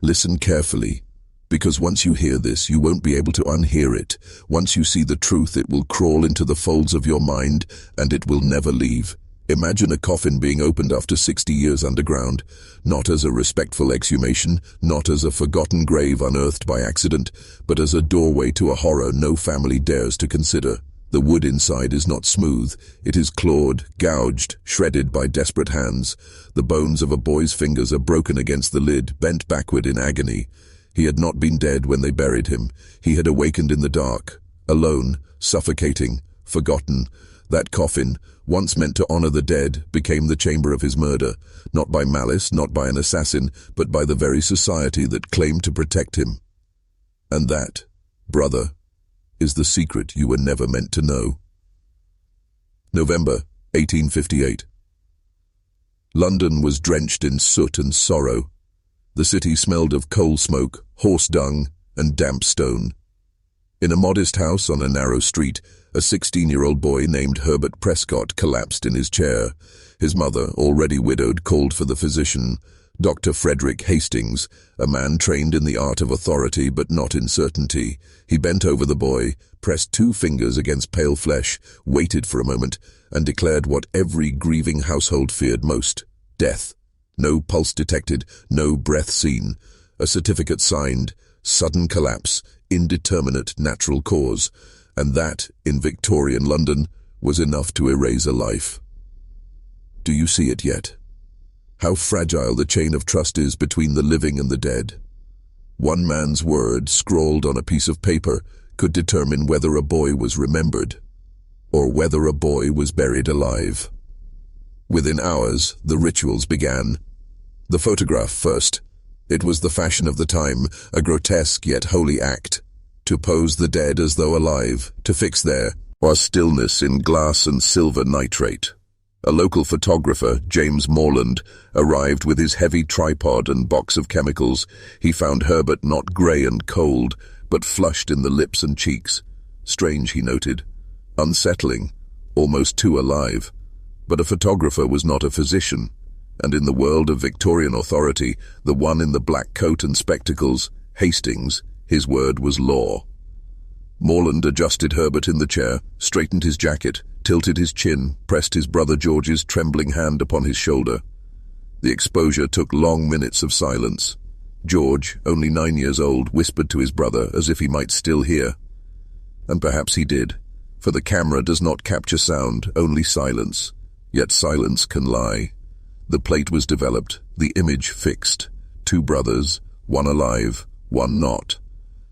Listen carefully, because once you hear this, you won't be able to unhear it. Once you see the truth, it will crawl into the folds of your mind, and it will never leave. Imagine a coffin being opened after 60 years underground, not as a respectful exhumation, not as a forgotten grave unearthed by accident, but as a doorway to a horror no family dares to consider. The wood inside is not smooth. It is clawed, gouged, shredded by desperate hands. The bones of a boy's fingers are broken against the lid, bent backward in agony. He had not been dead when they buried him. He had awakened in the dark, alone, suffocating, forgotten. That coffin, once meant to honor the dead, became the chamber of his murder, not by malice, not by an assassin, but by the very society that claimed to protect him. And that, brother, is the secret you were never meant to know. November 1858. London was drenched in soot and sorrow. The city smelled of coal smoke, horse dung, and damp stone. In a modest house on a narrow street, a 16-year-old boy named Herbert Prescott collapsed in his chair. His mother, already widowed, called for the physician, Dr. Frederick Hastings, a man trained in the art of authority but not in certainty. He bent over the boy, pressed 2 fingers against pale flesh, waited for a moment, and declared what every grieving household feared most: death. No pulse detected, no breath seen. A certificate signed, sudden collapse, indeterminate natural cause. And that, in Victorian London, was enough to erase a life. Do you see it yet? How fragile the chain of trust is between the living and the dead. One man's word, scrawled on a piece of paper, could determine whether a boy was remembered, or whether a boy was buried alive. Within hours, the rituals began. The photograph first. It was the fashion of the time, a grotesque yet holy act. To pose the dead as though alive, to fix their stillness in glass and silver nitrate. A local photographer, James Morland, arrived with his heavy tripod and box of chemicals. He found Herbert not grey and cold, but flushed in the lips and cheeks. Strange, he noted. Unsettling, almost too alive. But a photographer was not a physician, and in the world of Victorian authority, the one in the black coat and spectacles, Hastings, his word was law. Morland adjusted Herbert in the chair, straightened his jacket, tilted his chin, pressed his brother George's trembling hand upon his shoulder. The exposure took long minutes of silence. George, only 9 years old, whispered to his brother as if he might still hear. And perhaps he did, for the camera does not capture sound, only silence. Yet silence can lie. The plate was developed, the image fixed. 2 brothers, one alive, one not.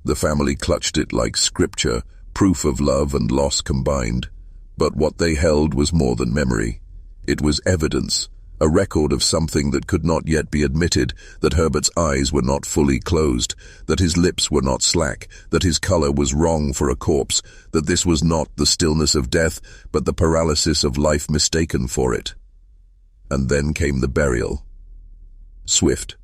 The family clutched it like scripture, proof of love and loss combined. But what they held was more than memory. It was evidence, a record of something that could not yet be admitted, that Herbert's eyes were not fully closed, that his lips were not slack, that his color was wrong for a corpse, that this was not the stillness of death, but the paralysis of life mistaken for it. And then came the burial. Swift.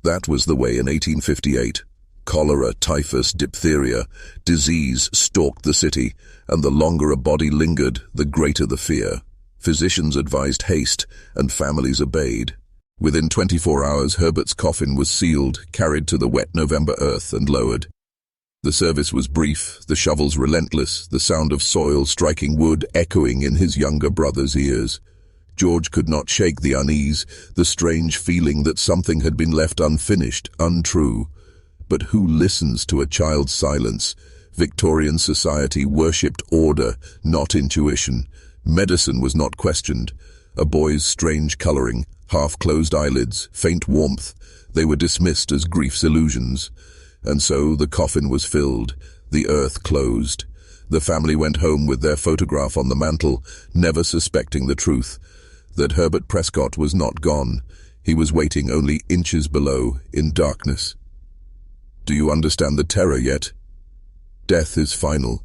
That was the way in 1858. Cholera, typhus, diphtheria, disease stalked the city, and the longer a body lingered, the greater the fear. Physicians advised haste, and families obeyed. Within 24 hours, Herbert's coffin was sealed, carried to the wet November earth, and lowered. The service was brief, the shovels relentless, the sound of soil striking wood echoing in his younger brother's ears. George could not shake the unease, the strange feeling that something had been left unfinished, untrue. But who listens to a child's silence? Victorian society worshipped order, not intuition. Medicine was not questioned. A boy's strange coloring, half-closed eyelids, faint warmth, they were dismissed as grief's illusions. And so the coffin was filled, the earth closed. The family went home with their photograph on the mantel, never suspecting the truth, that Herbert Prescott was not gone. He was waiting only inches below, in darkness. Do you understand the terror yet? Death is final.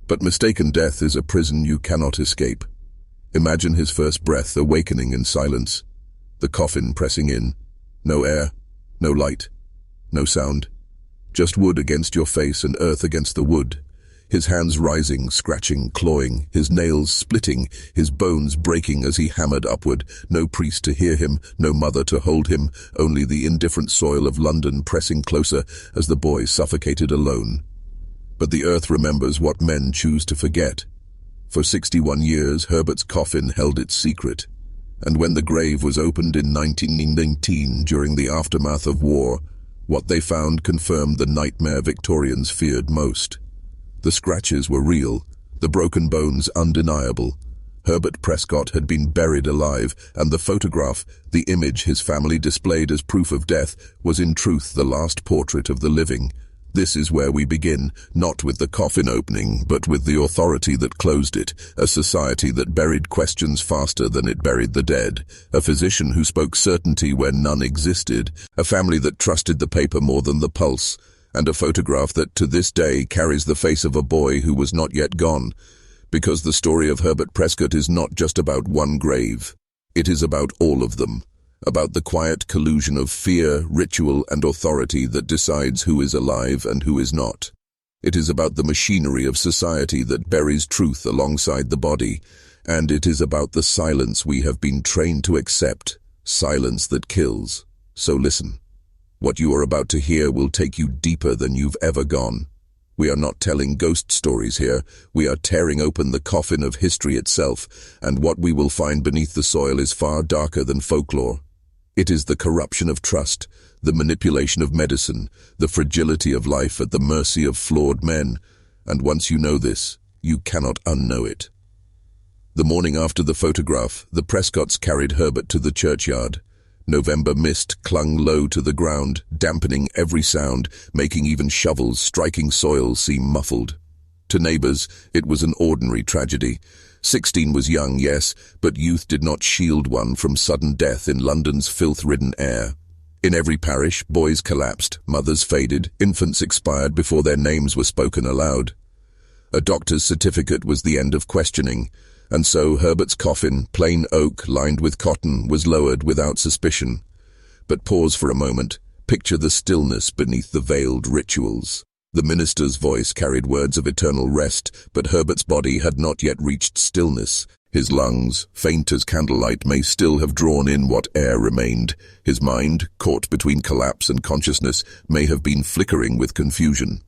But mistaken death is a prison you cannot escape. Imagine his first breath awakening in silence, the coffin pressing in. No air, no light, no sound. Just wood against your face and earth against the wood. his hands rising, scratching, clawing, his nails splitting, his bones breaking as he hammered upward. No priest to hear him, no mother to hold him, only the indifferent soil of London pressing closer as the boy suffocated alone. But the earth remembers what men choose to forget. For 61 years, Herbert's coffin held its secret. And when the grave was opened in 1919 during the aftermath of war, what they found confirmed the nightmare Victorians feared most. The scratches were real, the broken bones undeniable. Herbert Prescott had been buried alive, and the photograph, the image his family displayed as proof of death, was in truth the last portrait of the living. This is where we begin, not with the coffin opening, but with the authority that closed it, a society that buried questions faster than it buried the dead, a physician who spoke certainty where none existed, a family that trusted the paper more than the pulse, and a photograph that to this day carries the face of a boy who was not yet gone. Because the story of Herbert Prescott is not just about one grave. It is about all of them. About the quiet collusion of fear, ritual, and authority that decides who is alive and who is not. It is about the machinery of society that buries truth alongside the body, and it is about the silence we have been trained to accept, silence that kills. So listen. What you are about to hear will take you deeper than you've ever gone. We are not telling ghost stories here. We are tearing open the coffin of history itself, and what we will find beneath the soil is far darker than folklore. It is the corruption of trust, the manipulation of medicine, the fragility of life at the mercy of flawed men, and once you know this, you cannot unknow it. The morning after the photograph, the Prescotts carried Herbert to the churchyard. November mist clung low to the ground, dampening every sound, making even shovels striking soil seem muffled. To neighbors, it was an ordinary tragedy. 16 was young, yes, but youth did not shield one from sudden death in London's filth-ridden air. In every parish, boys collapsed, mothers faded, infants expired before their names were spoken aloud. A doctor's certificate was the end of questioning, and so Herbert's coffin, plain oak lined with cotton, was lowered without suspicion. But pause for a moment, picture the stillness beneath the veiled rituals. The minister's voice carried words of eternal rest, but Herbert's body had not yet reached stillness. His lungs, faint as candlelight, may still have drawn in what air remained. His mind, caught between collapse and consciousness, may have been flickering with confusion.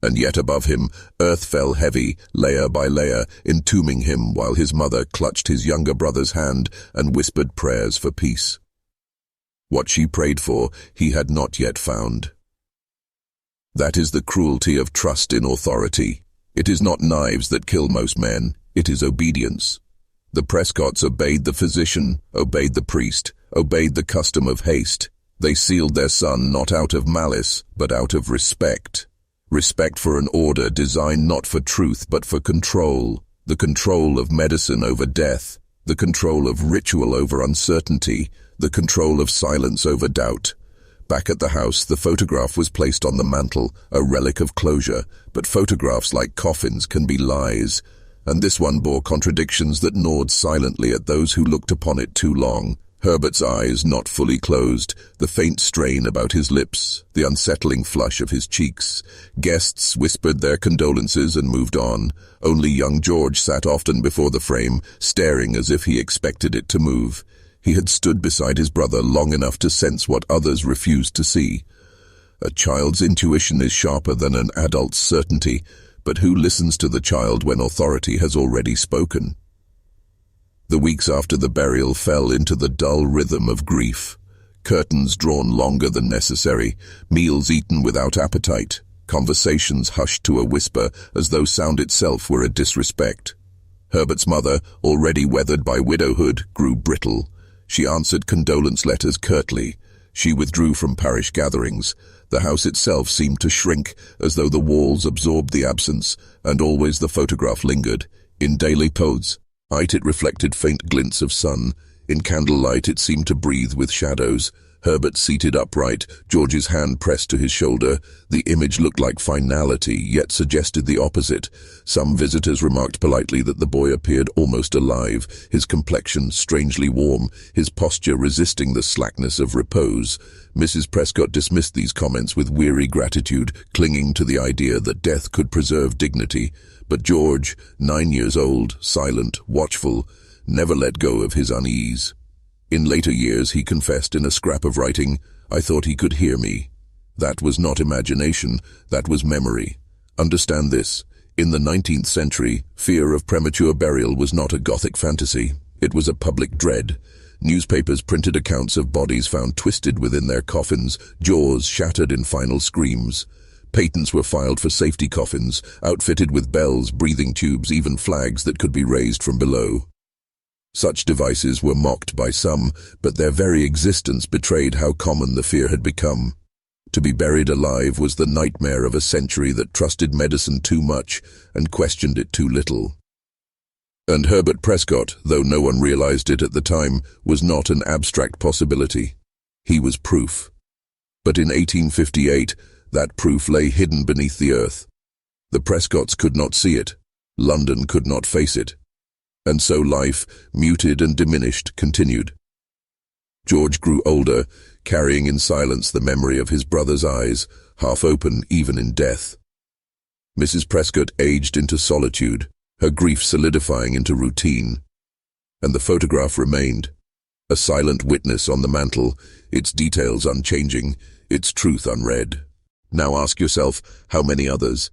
And yet above him, earth fell heavy, layer by layer, entombing him while his mother clutched his younger brother's hand and whispered prayers for peace. What she prayed for, he had not yet found. That is the cruelty of trust in authority. It is not knives that kill most men, it is obedience. The Prescotts obeyed the physician, obeyed the priest, obeyed the custom of haste. They sealed their son not out of malice, but out of respect. Respect for an order designed not for truth but for control. The control of medicine over death, the control of ritual over uncertainty, the control of silence over doubt. Back at the house, the photograph was placed on the mantel, a relic of closure, but photographs like coffins can be lies, and this one bore contradictions that gnawed silently at those who looked upon it too long. Herbert's eyes not fully closed, the faint strain about his lips, the unsettling flush of his cheeks. Guests whispered their condolences and moved on. Only young George sat often before the frame, staring as if he expected it to move. He had stood beside his brother long enough to sense what others refused to see. A child's intuition is sharper than an adult's certainty, but who listens to the child when authority has already spoken? The weeks after the burial fell into the dull rhythm of grief. Curtains drawn longer than necessary, meals eaten without appetite, conversations hushed to a whisper as though sound itself were a disrespect. Herbert's mother, already weathered by widowhood, grew brittle. She answered condolence letters curtly. She withdrew from parish gatherings. The house itself seemed to shrink, as though the walls absorbed the absence, and always the photograph lingered. In daily pose, it reflected faint glints of sun. In candlelight it seemed to breathe with shadows. Herbert seated upright, George's hand pressed to his shoulder. The image looked like finality, yet suggested the opposite. Some visitors remarked politely that the boy appeared almost alive, his complexion strangely warm, his posture resisting the slackness of repose. Mrs. Prescott dismissed these comments with weary gratitude, clinging to the idea that death could preserve dignity. But George, 9 years old, silent, watchful, never let go of his unease. In later years, he confessed in a scrap of writing, "I thought he could hear me." That was not imagination, that was memory. Understand this. In the 19th century, fear of premature burial was not a Gothic fantasy. It was a public dread. Newspapers printed accounts of bodies found twisted within their coffins, jaws shattered in final screams. Patents were filed for safety coffins, outfitted with bells, breathing tubes, even flags that could be raised from below. Such devices were mocked by some, but their very existence betrayed how common the fear had become. To be buried alive was the nightmare of a century that trusted medicine too much and questioned it too little. And Herbert Prescott, though no one realized it at the time, was not an abstract possibility. He was proof. But in 1858, that proof lay hidden beneath the earth. The Prescotts could not see it. London could not face it. And so life, muted and diminished, continued. George grew older, carrying in silence the memory of his brother's eyes, half open even in death. Mrs. Prescott aged into solitude, her grief solidifying into routine. And the photograph remained, a silent witness on the mantel, its details unchanging, its truth unread. Now ask yourself, how many others?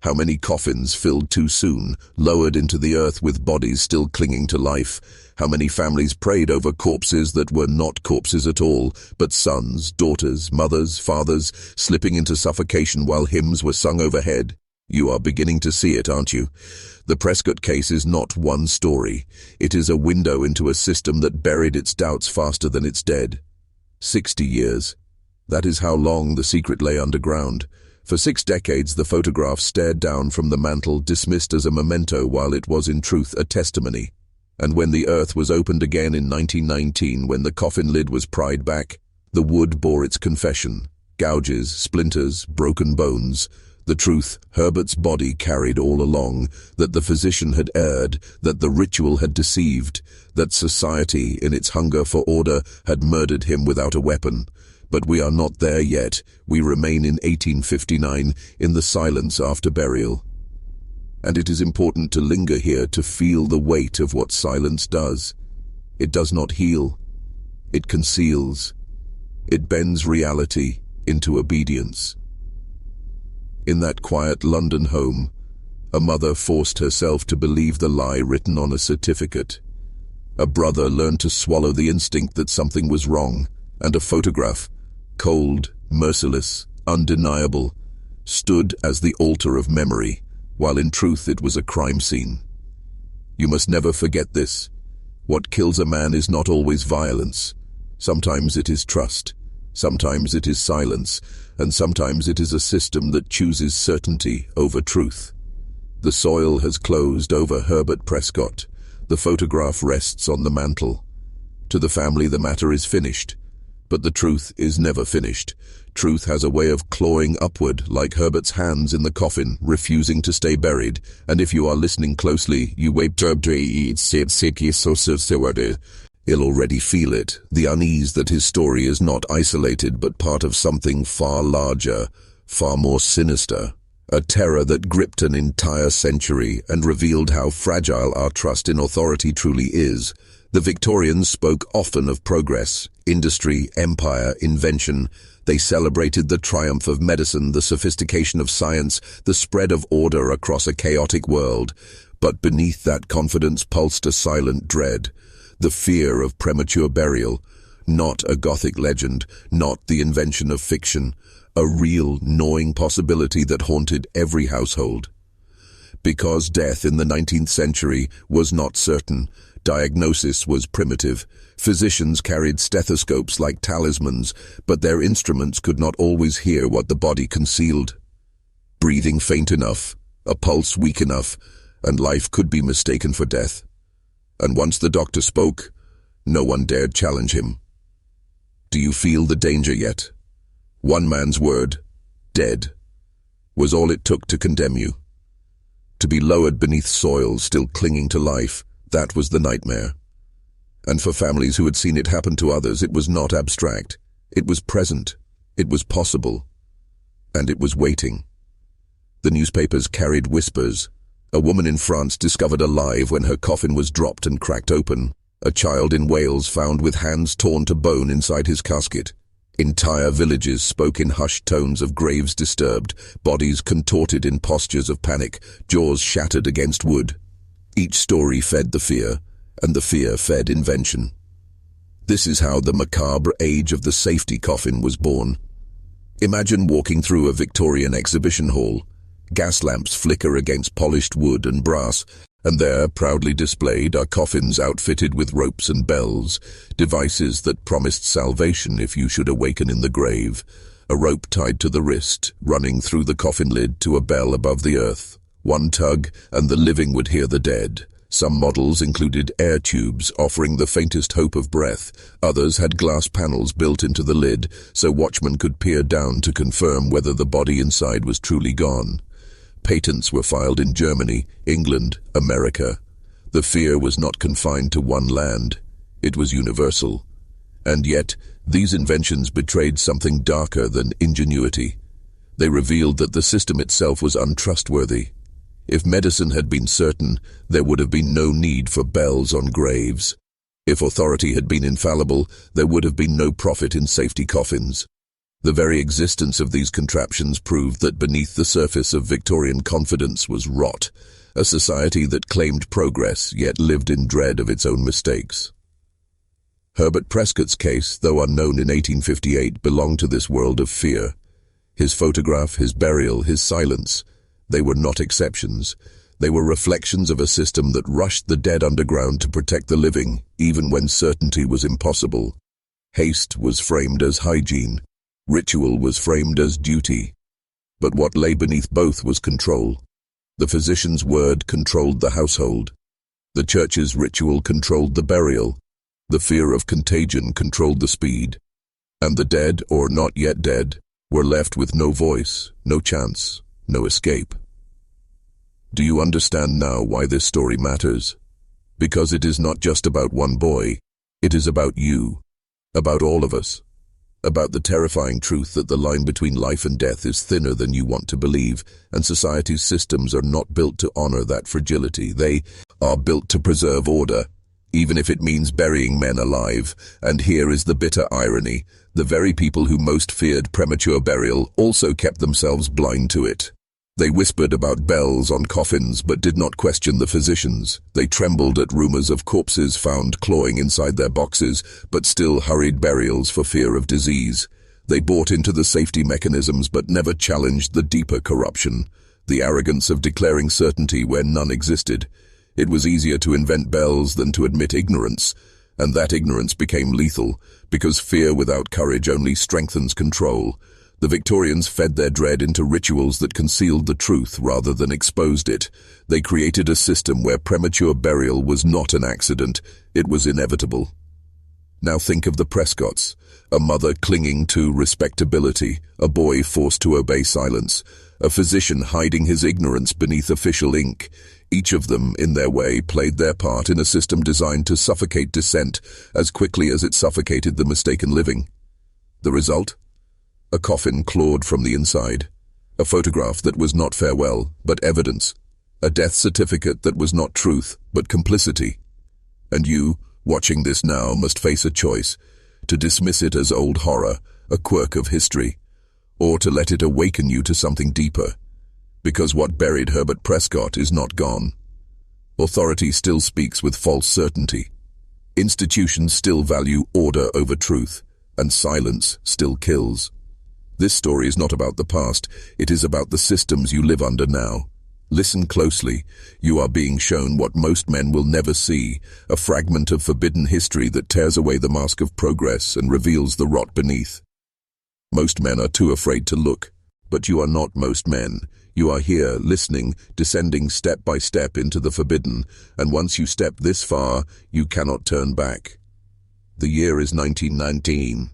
How many coffins filled too soon, lowered into the earth with bodies still clinging to life? How many families prayed over corpses that were not corpses at all, but sons, daughters, mothers, fathers, slipping into suffocation while hymns were sung overhead? You are beginning to see it, aren't you? The Prescott case is not one story. It is a window into a system that buried its doubts faster than its dead. 60 years. That is how long the secret lay underground. For 6 decades, the photograph stared down from the mantel, dismissed as a memento while it was in truth a testimony. And when the earth was opened again in 1919, when the coffin lid was pried back, the wood bore its confession. Gouges, splinters, broken bones. The truth Herbert's body carried all along, that the physician had erred, that the ritual had deceived, that society, in its hunger for order, had murdered him without a weapon. But we are not there yet. We remain in 1859, in the silence after burial. And it is important to linger here to feel the weight of what silence does. It does not heal. It conceals. It bends reality into obedience. In that quiet London home, a mother forced herself to believe the lie written on a certificate. A brother learned to swallow the instinct that something was wrong, and a photograph, cold, merciless, undeniable, stood as the altar of memory, while in truth it was a crime scene. You must never forget this. What kills a man is not always violence. Sometimes it is trust, sometimes it is silence, and sometimes it is a system that chooses certainty over truth. The soil has closed over Herbert Prescott. The photograph rests on the mantel. To the family, the matter is finished. But the truth is never finished. Truth has a way of clawing upward, like Herbert's hands in the coffin, refusing to stay buried. And if you are listening closely, you'll already feel it, the unease that his story is not isolated but part of something far larger, far more sinister. A terror that gripped an entire century and revealed how fragile our trust in authority truly is. The Victorians spoke often of progress, industry, empire, invention. They celebrated the triumph of medicine, the sophistication of science, the spread of order across a chaotic world. But beneath that confidence pulsed a silent dread, the fear of premature burial. Not a Gothic legend, not the invention of fiction, a real, gnawing possibility that haunted every household. Because death in the 19th century was not certain, diagnosis was primitive. Physicians carried stethoscopes like talismans, but their instruments could not always hear what the body concealed. Breathing faint enough, a pulse weak enough, and life could be mistaken for death. And once the doctor spoke, no one dared challenge him. Do you feel the danger yet? One man's word, dead, was all it took to condemn you. To be lowered beneath soil, still clinging to life, that was the nightmare. And for families who had seen it happen to others, it was not abstract. It was present. It was possible. And it was waiting. The newspapers carried whispers. A woman in France discovered alive when her coffin was dropped and cracked open. A child in Wales found with hands torn to bone inside his casket. Entire villages spoke in hushed tones of graves disturbed, bodies contorted in postures of panic, jaws shattered against wood. Each story fed the fear, and the fear fed invention. This is how the macabre age of the safety coffin was born. Imagine walking through a Victorian exhibition hall. Gas lamps flicker against polished wood and brass, and there, proudly displayed, are coffins outfitted with ropes and bells, devices that promised salvation if you should awaken in the grave. A rope tied to the wrist, running through the coffin lid to a bell above the earth. One tug, and the living would hear the dead. Some models included air tubes, offering the faintest hope of breath. Others had glass panels built into the lid, so watchmen could peer down to confirm whether the body inside was truly gone. Patents were filed in Germany, England, America. The fear was not confined to one land. It was universal. And yet, these inventions betrayed something darker than ingenuity. They revealed that the system itself was untrustworthy. If medicine had been certain, there would have been no need for bells on graves. If authority had been infallible, there would have been no profit in safety coffins. The very existence of these contraptions proved that beneath the surface of Victorian confidence was rot, a society that claimed progress yet lived in dread of its own mistakes. Herbert Prescott's case, though unknown in 1858, belonged to this world of fear. His photograph, his burial, his silence, they were not exceptions. They were reflections of a system that rushed the dead underground to protect the living, even when certainty was impossible. Haste was framed as hygiene. Ritual was framed as duty. But what lay beneath both was control. The physician's word controlled the household. The church's ritual controlled the burial. The fear of contagion controlled the speed. And the dead, or not yet dead, were left with no voice, no chance, no escape. Do you understand now why this story matters? Because it is not just about one boy. It is about you, about all of us. About the terrifying truth that the line between life and death is thinner than you want to believe, and society's systems are not built to honor that fragility. They are built to preserve order, even if it means burying men alive. And here is the bitter irony. The very people who most feared premature burial also kept themselves blind to it. They whispered about bells on coffins, but did not question the physicians. They trembled at rumors of corpses found clawing inside their boxes, but still hurried burials for fear of disease. They bought into the safety mechanisms, but never challenged the deeper corruption, the arrogance of declaring certainty where none existed. It was easier to invent bells than to admit ignorance, and that ignorance became lethal, because fear without courage only strengthens control. The Victorians fed their dread into rituals that concealed the truth rather than exposed it. They created a system where premature burial was not an accident, it was inevitable. Now think of the Prescotts, a mother clinging to respectability, a boy forced to obey silence, a physician hiding his ignorance beneath official ink. Each of them, in their way, played their part in a system designed to suffocate dissent as quickly as it suffocated the mistaken living. The result? A coffin clawed from the inside, a photograph that was not farewell, but evidence, a death certificate that was not truth, but complicity. And you, watching this now, must face a choice, to dismiss it as old horror, a quirk of history, or to let it awaken you to something deeper. Because what buried Herbert Prescott is not gone. Authority still speaks with false certainty. Institutions still value order over truth, and silence still kills. This story is not about the past, it is about the systems you live under now. Listen closely. You are being shown what most men will never see, a fragment of forbidden history that tears away the mask of progress and reveals the rot beneath. Most men are too afraid to look, but you are not most men. You are here, listening, descending step by step into the forbidden, and once you step this far, you cannot turn back. The year is 1919.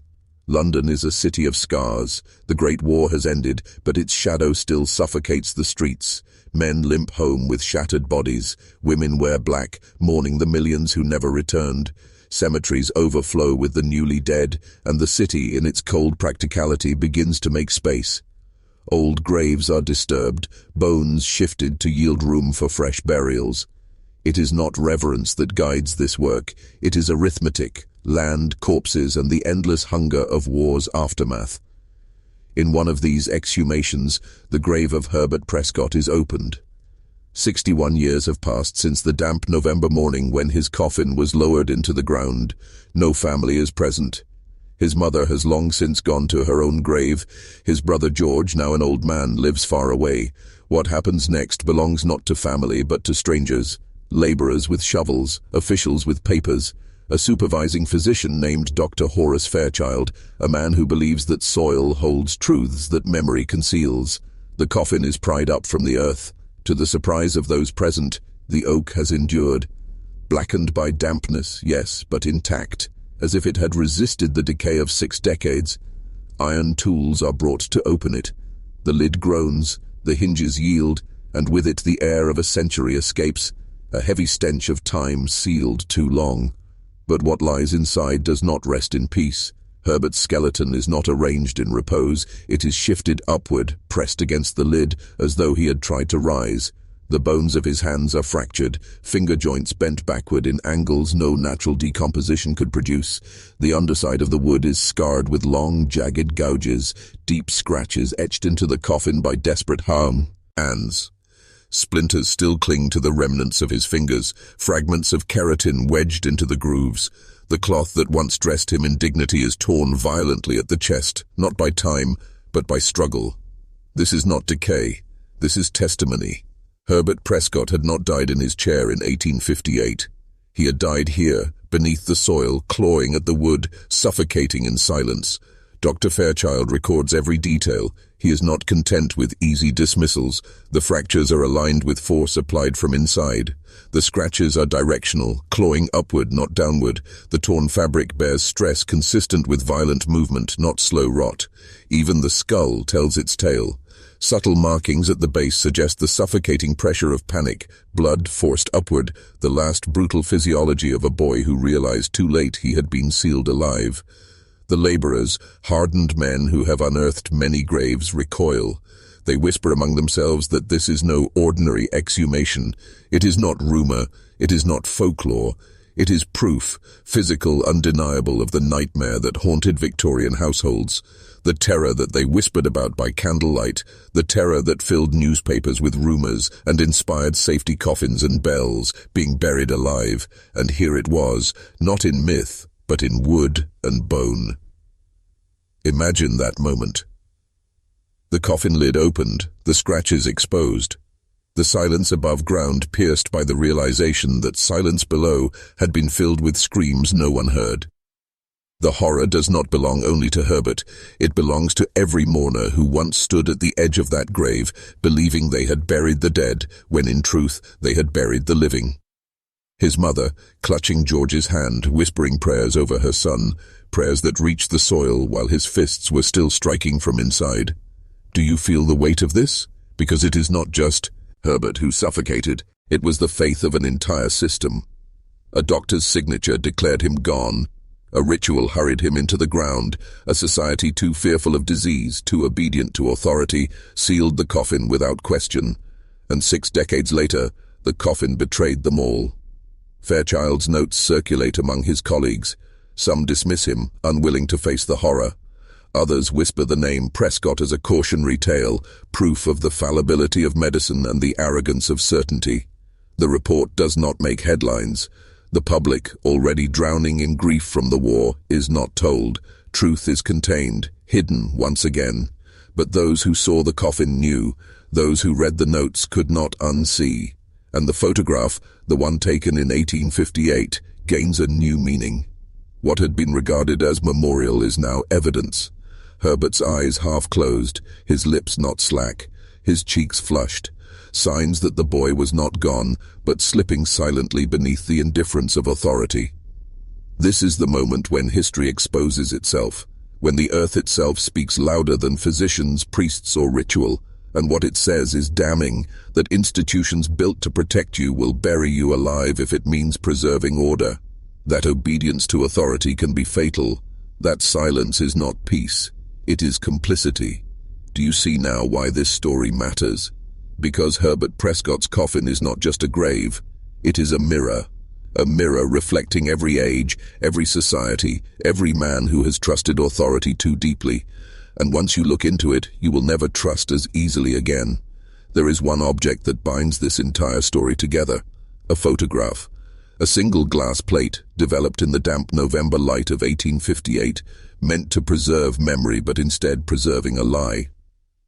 London is a city of scars. The Great War has ended, but its shadow still suffocates the streets. Men limp home with shattered bodies. Women wear black, mourning the millions who never returned. Cemeteries overflow with the newly dead, and the city, in its cold practicality, begins to make space. Old graves are disturbed, bones shifted to yield room for fresh burials. It is not reverence that guides this work, it is arithmetic, land, corpses, and the endless hunger of war's aftermath. In one of these exhumations, the grave of Herbert Prescott is opened. 61 years have passed since the damp November morning when his coffin was lowered into the ground. No family is present. His mother has long since gone to her own grave. His brother George, now an old man, lives far away. What happens next belongs not to family but to strangers. Laborers with shovels, officials with papers, a supervising physician named Dr. Horace Fairchild, a man who believes that soil holds truths that memory conceals. The coffin is pried up from the earth. To the surprise of those present, the oak has endured. Blackened by dampness, yes, but intact, as if it had resisted the decay of 6 decades. Iron tools are brought to open it. The lid groans, the hinges yield, and with it the air of a century escapes, a heavy stench of time sealed too long. But what lies inside does not rest in peace. Herbert's skeleton is not arranged in repose. It is shifted upward, pressed against the lid, as though he had tried to rise. The bones of his hands are fractured, finger joints bent backward in angles no natural decomposition could produce. The underside of the wood is scarred with long, jagged gouges, deep scratches etched into the coffin by desperate hands. Splinters still cling to the remnants of his fingers, fragments of keratin wedged into the grooves. The cloth that once dressed him in dignity is torn violently at the chest, not by time, but by struggle. This is not decay. This is testimony. Herbert Prescott had not died in his chair in 1858. He had died here, beneath the soil, clawing at the wood, suffocating in silence. Dr. Fairchild records every detail. He is not content with easy dismissals. The fractures are aligned with force applied from inside. The scratches are directional, clawing upward, not downward. The torn fabric bears stress consistent with violent movement, not slow rot. Even the skull tells its tale. Subtle markings at the base suggest the suffocating pressure of panic, blood forced upward, the last brutal physiology of a boy who realized too late he had been sealed alive. The laborers, hardened men who have unearthed many graves, recoil. They whisper among themselves that this is no ordinary exhumation. It is not rumor. It is not folklore. It is proof, physical, undeniable, of the nightmare that haunted Victorian households. The terror that they whispered about by candlelight, the terror that filled newspapers with rumors and inspired safety coffins and bells, being buried alive. And here it was, not in myth, but in wood and bone. Imagine that moment. The coffin lid opened, the scratches exposed. The silence above ground pierced by the realization that silence below had been filled with screams no one heard. The horror does not belong only to Herbert. It belongs to every mourner who once stood at the edge of that grave, believing they had buried the dead, when in truth they had buried the living. His mother, clutching George's hand, whispering prayers over her son, prayers that reached the soil while his fists were still striking from inside. Do you feel the weight of this? Because it is not just Herbert who suffocated. It was the faith of an entire system. A doctor's signature declared him gone. A ritual hurried him into the ground. A society too fearful of disease, too obedient to authority, sealed the coffin without question. And 6 decades later, the coffin betrayed them all. Fairchild's notes circulate among his colleagues. Some dismiss him, unwilling to face the horror. Others whisper the name Prescott as a cautionary tale, proof of the fallibility of medicine and the arrogance of certainty. The report does not make headlines. The public, already drowning in grief from the war, is not told. Truth is contained, hidden once again. But those who saw the coffin knew. Those who read the notes could not unsee. And the photograph, the one taken in 1858, gains a new meaning. What had been regarded as memorial is now evidence. Herbert's eyes half closed, his lips not slack, his cheeks flushed. Signs that the boy was not gone, but slipping silently beneath the indifference of authority. This is the moment when history exposes itself. when the earth itself speaks louder than physicians, priests, or ritual, and what it says is damning, that institutions built to protect you will bury you alive if it means preserving order, that obedience to authority can be fatal, that silence is not peace, it is complicity. Do you see now why this story matters? Because Herbert Prescott's coffin is not just a grave, it is a mirror reflecting every age, every society, every man who has trusted authority too deeply. And once you look into it, you will never trust as easily again. There is one object that binds this entire story together, a photograph. A single glass plate, developed in the damp November light of 1858, meant to preserve memory but instead preserving a lie.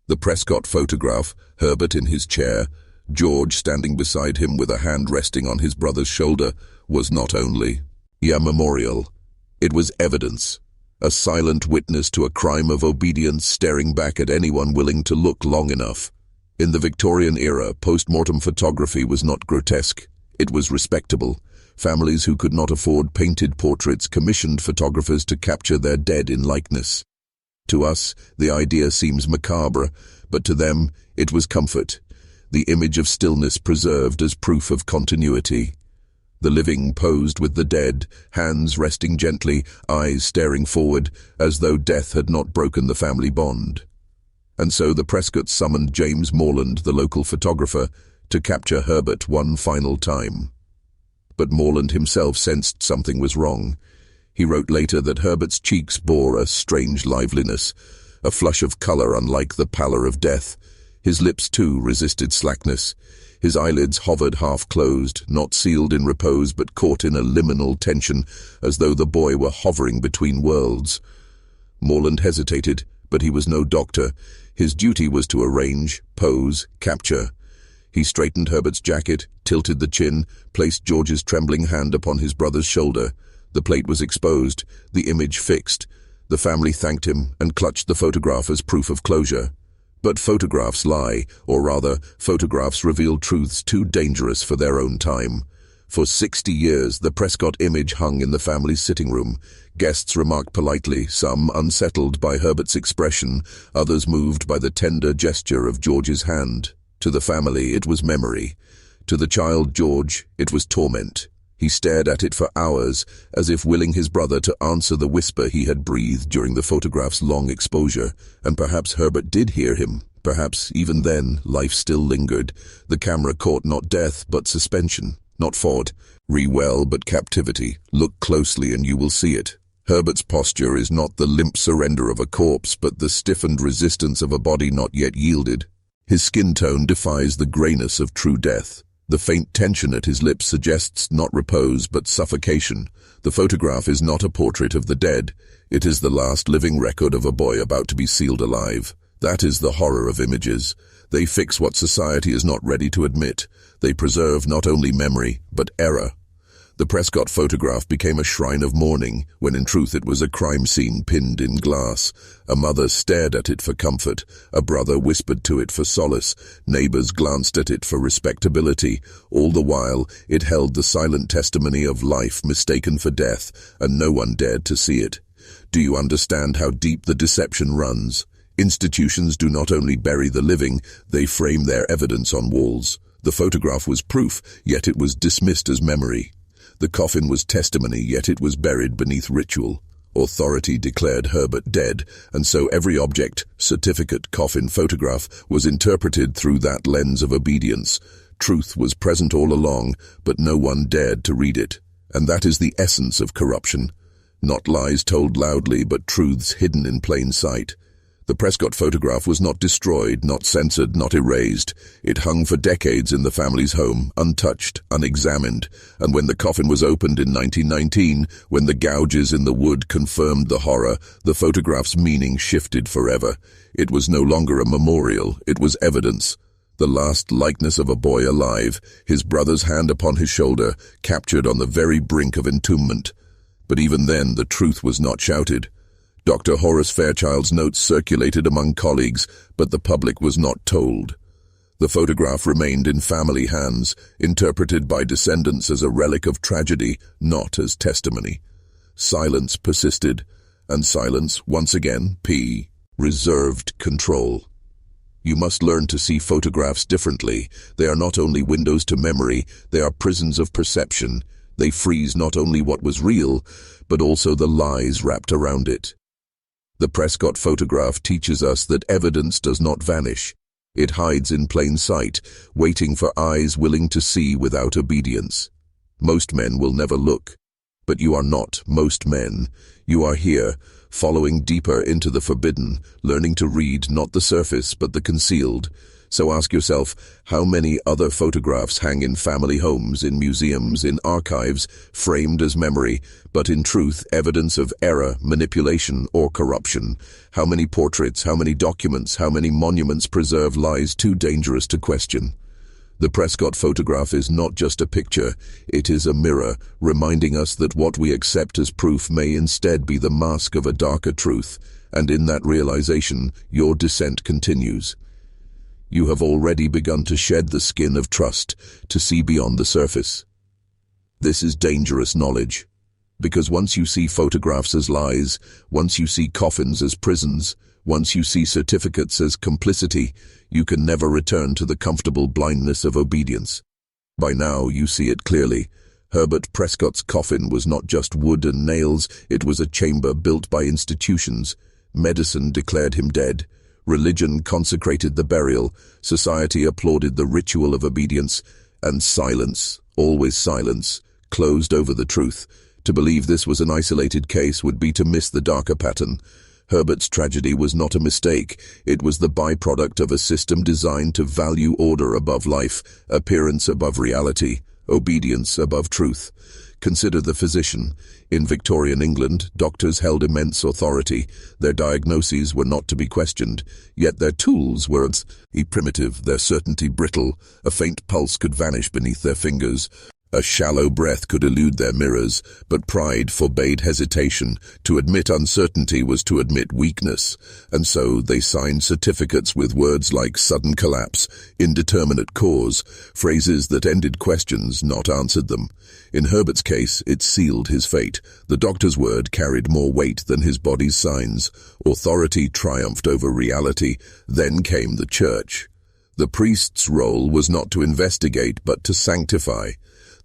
The Prescott photograph, Herbert in his chair, George standing beside him with a hand resting on his brother's shoulder, was not only a memorial, it was evidence. A silent witness to a crime of obedience staring back at anyone willing to look long enough. In the Victorian era, post-mortem photography was not grotesque, it was respectable. Families who could not afford painted portraits commissioned photographers to capture their dead in likeness. To us, the idea seems macabre, but to them, it was comfort. The image of stillness preserved as proof of continuity. The living posed with the dead, hands resting gently, eyes staring forward, as though death had not broken the family bond. And so the Prescotts summoned James Morland, the local photographer, to capture Herbert one final time. But Morland himself sensed something was wrong. He wrote later that Herbert's cheeks bore a strange liveliness, a flush of color unlike the pallor of death. His lips, too, resisted slackness. His eyelids hovered half-closed, not sealed in repose but caught in a liminal tension, as though the boy were hovering between worlds. Morland hesitated, but he was no doctor. His duty was to arrange, pose, capture. He straightened Herbert's jacket, tilted the chin, placed George's trembling hand upon his brother's shoulder. The plate was exposed, the image fixed. The family thanked him and clutched the photograph as proof of closure. But photographs lie, or rather, photographs reveal truths too dangerous for their own time. For 60 years, the Prescott image hung in the family's sitting room. Guests remarked politely, some unsettled by Herbert's expression, others moved by the tender gesture of George's hand. To the family, it was memory. To the child George, it was torment. He stared at it for hours, as if willing his brother to answer the whisper he had breathed during the photograph's long exposure. And perhaps Herbert did hear him. Perhaps, even then, life still lingered. The camera caught not death, but suspension. Not fought. Well, but captivity. Look closely and you will see it. Herbert's posture is not the limp surrender of a corpse, but the stiffened resistance of a body not yet yielded. His skin tone defies the grayness of true death. The faint tension at his lips suggests not repose but suffocation. The photograph is not a portrait of the dead. It is the last living record of a boy about to be sealed alive. That is the horror of images. They fix what society is not ready to admit. They preserve not only memory, but error. The Prescott photograph became a shrine of mourning, when in truth it was a crime scene pinned in glass. A mother stared at it for comfort, a brother whispered to it for solace, neighbors glanced at it for respectability. All the while, it held the silent testimony of life mistaken for death, and no one dared to see it. Do you understand how deep the deception runs? Institutions do not only bury the living, they frame their evidence on walls. The photograph was proof, yet it was dismissed as memory. The coffin was testimony, yet it was buried beneath ritual. Authority declared Herbert dead, and so every object, certificate, coffin, photograph, was interpreted through that lens of obedience. Truth was present all along, but no one dared to read it. And that is the essence of corruption. Not lies told loudly, but truths hidden in plain sight. The Prescott photograph was not destroyed, not censored, not erased. It hung for decades in the family's home, untouched, unexamined, and when the coffin was opened in 1919, when the gouges in the wood confirmed the horror, the photograph's meaning shifted forever. It was no longer a memorial, it was evidence. The last likeness of a boy alive, his brother's hand upon his shoulder, captured on the very brink of entombment. But even then, the truth was not shouted. Dr. Horace Fairchild's notes circulated among colleagues, but the public was not told. The photograph remained in family hands, interpreted by descendants as a relic of tragedy, not as testimony. Silence persisted, And silence, once again, P. Reserved control. You must learn to see photographs differently. They are not only windows to memory, they are prisons of perception. They freeze not only what was real, but also the lies wrapped around it. The Prescott photograph teaches us that evidence does not vanish. It hides in plain sight, waiting for eyes willing to see without obedience. Most men will never look. But you are not most men. You are here, following deeper into the forbidden, learning to read not the surface but the concealed. So ask yourself, how many other photographs hang in family homes, in museums, in archives, framed as memory, but in truth evidence of error, manipulation, or corruption? How many portraits, how many documents, how many monuments preserve lies too dangerous to question? The Prescott photograph is not just a picture, it is a mirror, reminding us that what we accept as proof may instead be the mask of a darker truth, and in that realization, your descent continues. You have already begun to shed the skin of trust, to see beyond the surface. This is dangerous knowledge, because once you see photographs as lies, once you see coffins as prisons, once you see certificates as complicity, you can never return to the comfortable blindness of obedience. By now you see it clearly. Herbert Prescott's coffin was not just wood and nails, it was a chamber built by institutions. Medicine declared him dead. Religion consecrated the burial, society applauded the ritual of obedience, and silence, always silence, closed over the truth. To believe this was an isolated case would be to miss the darker pattern. Herbert's tragedy was not a mistake. It was the byproduct of a system designed to value order above life, appearance above reality, obedience above truth. Consider the physician. In Victorian England, doctors held immense authority. Their diagnoses were not to be questioned, yet their tools were primitive, their certainty brittle. A faint pulse could vanish beneath their fingers. A shallow breath could elude their mirrors, but pride forbade hesitation. To admit uncertainty was to admit weakness, and so they signed certificates with words like sudden collapse, indeterminate cause, phrases that ended questions, not answered them. In Herbert's case, it sealed his fate. The doctor's word carried more weight than his body's signs. Authority triumphed over reality. Then came the church. The priest's role was not to investigate, but to sanctify.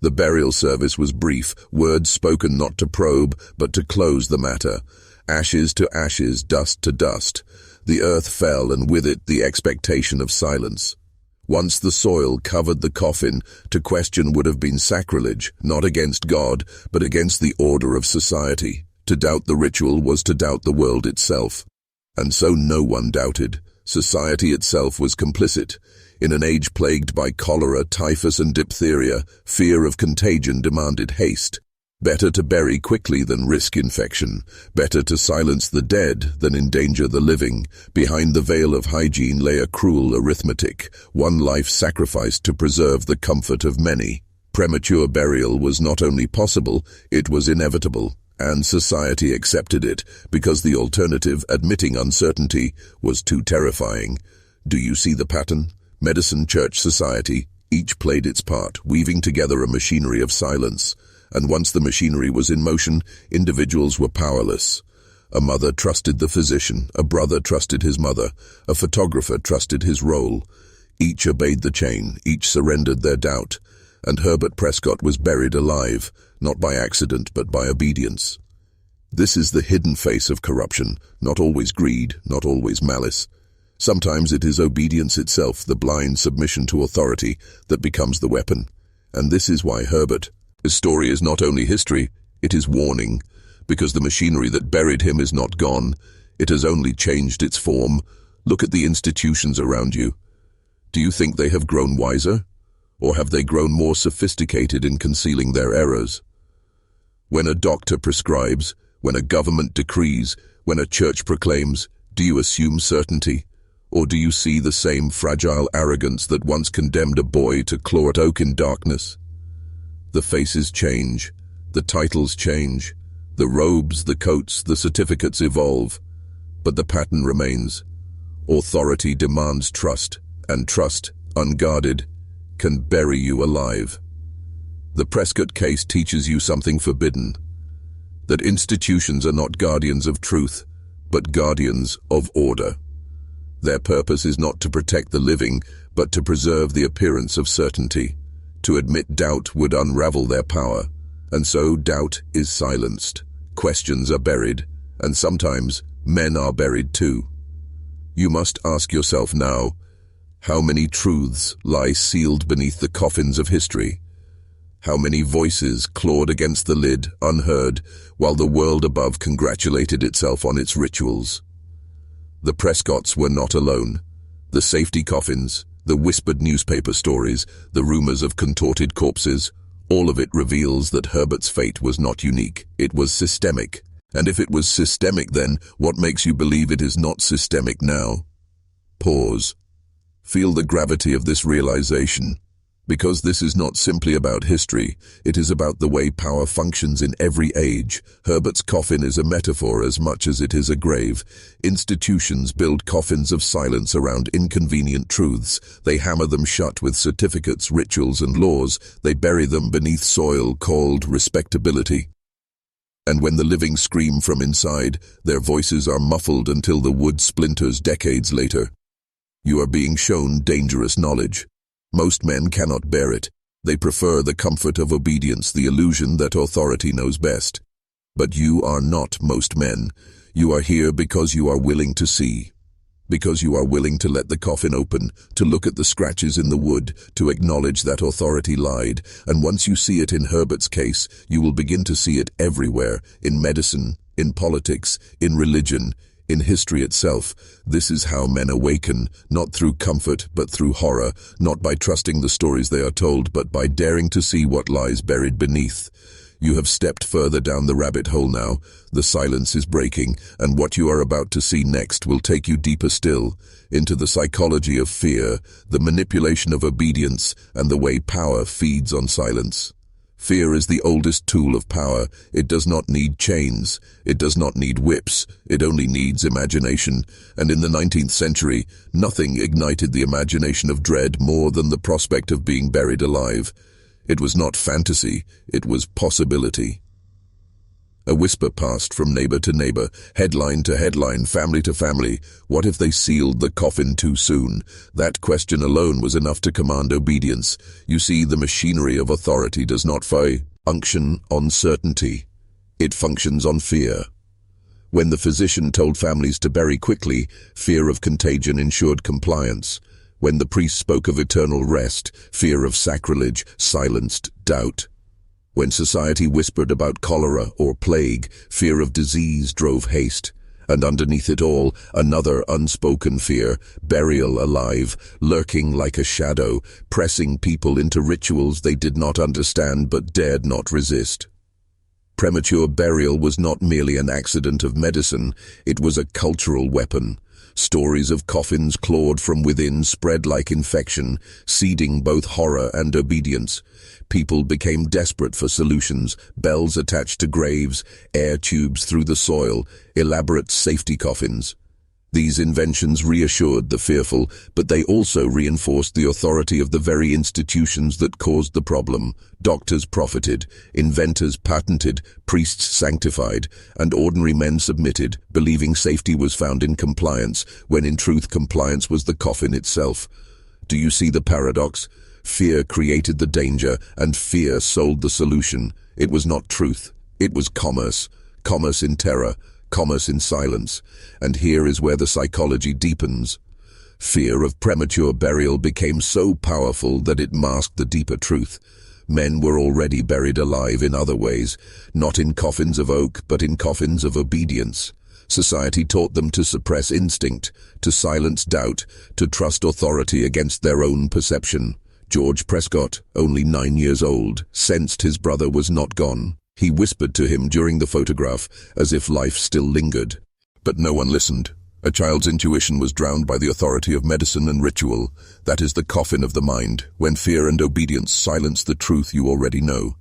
The burial service was brief, words spoken not to probe, but to close the matter. Ashes to ashes, dust to dust. The earth fell, and with it the expectation of silence. Once the soil covered the coffin, to question would have been sacrilege, not against God, but against the order of society. To doubt the ritual was to doubt the world itself. And so no one doubted. Society itself was complicit. In an age plagued by cholera, typhus, and diphtheria, fear of contagion demanded haste. Better to bury quickly than risk infection. Better to silence the dead than endanger the living. Behind the veil of hygiene lay a cruel arithmetic, one life sacrificed to preserve the comfort of many. Premature burial was not only possible, it was inevitable. And society accepted it, because the alternative, admitting uncertainty, was too terrifying. Do you see the pattern? Medicine, church, society, each played its part, weaving together a machinery of silence. And once the machinery was in motion, individuals were powerless. A mother trusted the physician, a brother trusted his mother, a photographer trusted his role. Each obeyed the chain, each surrendered their doubt. And Herbert Prescott was buried alive, not by accident but by obedience. This is the hidden face of corruption, not always greed, not always malice. Sometimes it is obedience itself, the blind submission to authority, that becomes the weapon. And this is why his story is not only history, it is warning, because the machinery that buried him is not gone, it has only changed its form. Look at the institutions around you. Do you think they have grown wiser? Or have they grown more sophisticated in concealing their errors? When a doctor prescribes, when a government decrees, when a church proclaims, do you assume certainty? Or do you see the same fragile arrogance that once condemned a boy to claw at oak in darkness? The faces change, the titles change, the robes, the coats, the certificates evolve, but the pattern remains. Authority demands trust, and trust, unguarded, can bury you alive. The Prescott case teaches you something forbidden. that institutions are not guardians of truth, but guardians of order. Their purpose is not to protect the living, but to preserve the appearance of certainty. To admit doubt would unravel their power, and so doubt is silenced. Questions are buried, and sometimes men are buried too. You must ask yourself now, how many truths lie sealed beneath the coffins of history? How many voices clawed against the lid, unheard, while the world above congratulated itself on its rituals? The Prescotts were not alone. The safety coffins, the whispered newspaper stories, the rumors of contorted corpses, all of it reveals that Herbert's fate was not unique. It was systemic. And if it was systemic then, what makes you believe it is not systemic now? Pause. Feel the gravity of this realization. Because this is not simply about history, it is about the way power functions in every age. Herbert's coffin is a metaphor as much as it is a grave. Institutions build coffins of silence around inconvenient truths. They hammer them shut with certificates, rituals, and laws. They bury them beneath soil called respectability. And when the living scream from inside, their voices are muffled until the wood splinters decades later. You are being shown dangerous knowledge. Most men cannot bear it. They prefer the comfort of obedience, the illusion that authority knows best. But you are not most men. You are here because you are willing to see. Because you are willing to let the coffin open, to look at the scratches in the wood, to acknowledge that authority lied. And once you see it in Herbert's case, you will begin to see it everywhere, in medicine, in politics, in religion, in history itself. This is how men awaken, not through comfort, but through horror, not by trusting the stories they are told, but by daring to see what lies buried beneath. You have stepped further down the rabbit hole now. The silence is breaking, and what you are about to see next will take you deeper still, into the psychology of fear, the manipulation of obedience, and the way power feeds on silence. Fear is the oldest tool of power. It does not need chains. It does not need whips. It only needs imagination. And in the 19th century, nothing ignited the imagination of dread more than the prospect of being buried alive. It was not fantasy. It was possibility. A whisper passed from neighbor to neighbor, headline to headline, family to family. What if they sealed the coffin too soon? That question alone was enough to command obedience. You see, the machinery of authority does not function on certainty. It functions on fear. When the physician told families to bury quickly, fear of contagion ensured compliance. When the priest spoke of eternal rest, fear of sacrilege silenced doubt. When society whispered about cholera or plague, fear of disease drove haste. And underneath it all, another unspoken fear, burial alive, lurking like a shadow, pressing people into rituals they did not understand but dared not resist. Premature burial was not merely an accident of medicine, it was a cultural weapon. Stories of coffins clawed from within spread like infection, seeding both horror and obedience. People became desperate for solutions, bells attached to graves, air tubes through the soil, elaborate safety coffins. These inventions reassured the fearful, but they also reinforced the authority of the very institutions that caused the problem. Doctors profited, inventors patented, priests sanctified, and ordinary men submitted, believing safety was found in compliance, when in truth compliance was the coffin itself. Do you see the paradox? Fear created the danger, and fear sold the solution. It was not truth. It was commerce. Commerce in terror. Commerce in silence. And here is where the psychology deepens. Fear of premature burial became so powerful that it masked the deeper truth. Men were already buried alive in other ways, not in coffins of oak, but in coffins of obedience. Society taught them to suppress instinct, to silence doubt, to trust authority against their own perception. George Prescott, only 9 years old, sensed his brother was not gone. He whispered to him during the photograph, as if life still lingered. But no one listened. A child's intuition was drowned by the authority of medicine and ritual. That is the coffin of the mind, when fear and obedience silence the truth you already know.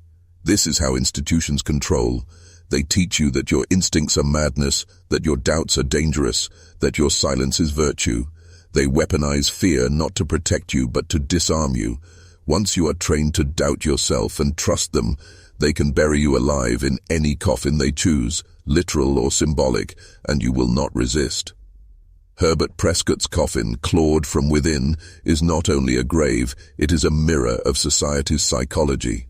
This is how institutions control. They teach you that your instincts are madness, that your doubts are dangerous, that your silence is virtue. They weaponize fear not to protect you but to disarm you. Once you are trained to doubt yourself and trust them, They can bury you alive in any coffin they choose, literal or symbolic, and you will not resist. Herbert Prescott's coffin, clawed from within, is not only a grave, it is a mirror of society's psychology.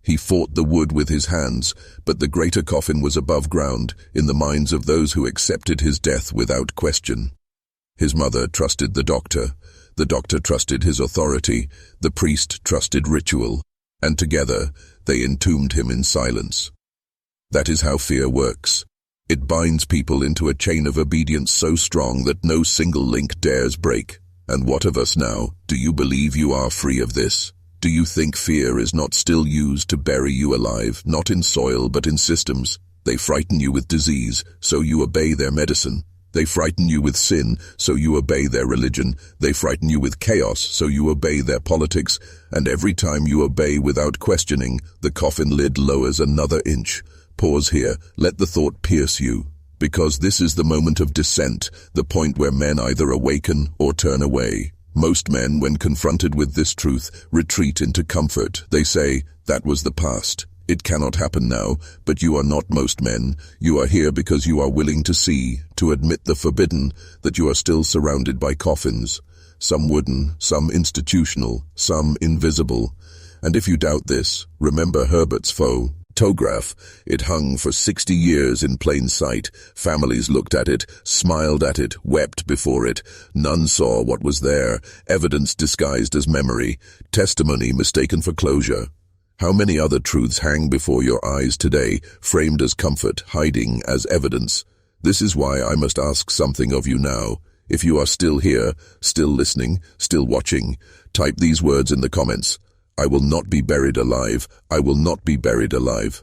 He fought the wood with his hands, but the greater coffin was above ground, in the minds of those who accepted his death without question. His mother trusted the doctor trusted his authority, the priest trusted ritual, and together they entombed him in silence. That is how fear works. It binds people into a chain of obedience so strong that no single link dares break. And what of us now? Do you believe you are free of this? Do you think fear is not still used to bury you alive, not in soil but in systems? They frighten you with disease, so you obey their medicine. They frighten you with sin, so you obey their religion. They frighten you with chaos, so you obey their politics. And every time you obey without questioning, the coffin lid lowers another inch. Pause here, let the thought pierce you, because this is the moment of dissent, the point where men either awaken or turn away. Most men, when confronted with this truth, retreat into comfort. They say, that was the past. It cannot happen now, but you are not most men. You are here because you are willing to see, to admit the forbidden, that you are still surrounded by coffins. Some wooden, some institutional, some invisible. And if you doubt this, remember Herbert's foe. Photograph. It hung for 60 years in plain sight. Families looked at it, smiled at it, wept before it. None saw what was there. Evidence disguised as memory. Testimony mistaken for closure. How many other truths hang before your eyes today, framed as comfort, hiding as evidence? This is why I must ask something of you now. If you are still here, still listening, still watching, type these words in the comments. I will not be buried alive. I will not be buried alive.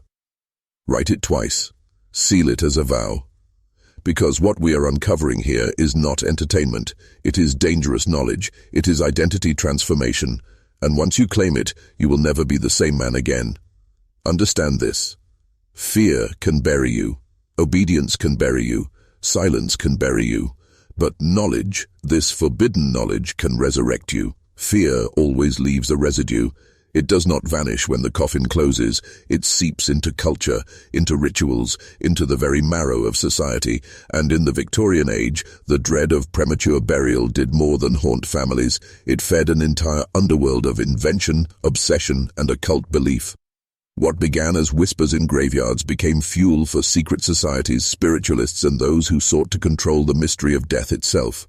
Write it twice. Seal it as a vow. Because what we are uncovering here is not entertainment. It is dangerous knowledge. It is identity transformation. And once you claim it, you will never be the same man again. Understand this. Fear can bury you. Obedience can bury you. Silence can bury you. But knowledge, this forbidden knowledge, can resurrect you. Fear always leaves a residue. It does not vanish when the coffin closes. It seeps into culture, into rituals, into the very marrow of society. And in the Victorian age, the dread of premature burial did more than haunt families. It fed an entire underworld of invention, obsession, and occult belief. What began as whispers in graveyards became fuel for secret societies, spiritualists, and those who sought to control the mystery of death itself.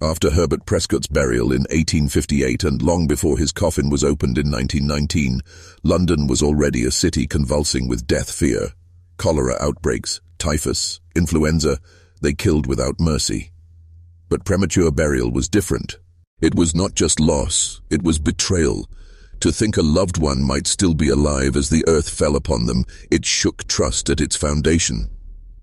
After Herbert Prescott's burial in 1858 and long before his coffin was opened in 1919, London was already a city convulsing with death fear. Cholera outbreaks, typhus, influenza, they killed without mercy. But premature burial was different. It was not just loss, it was betrayal. To think a loved one might still be alive as the earth fell upon them, it shook trust at its foundation.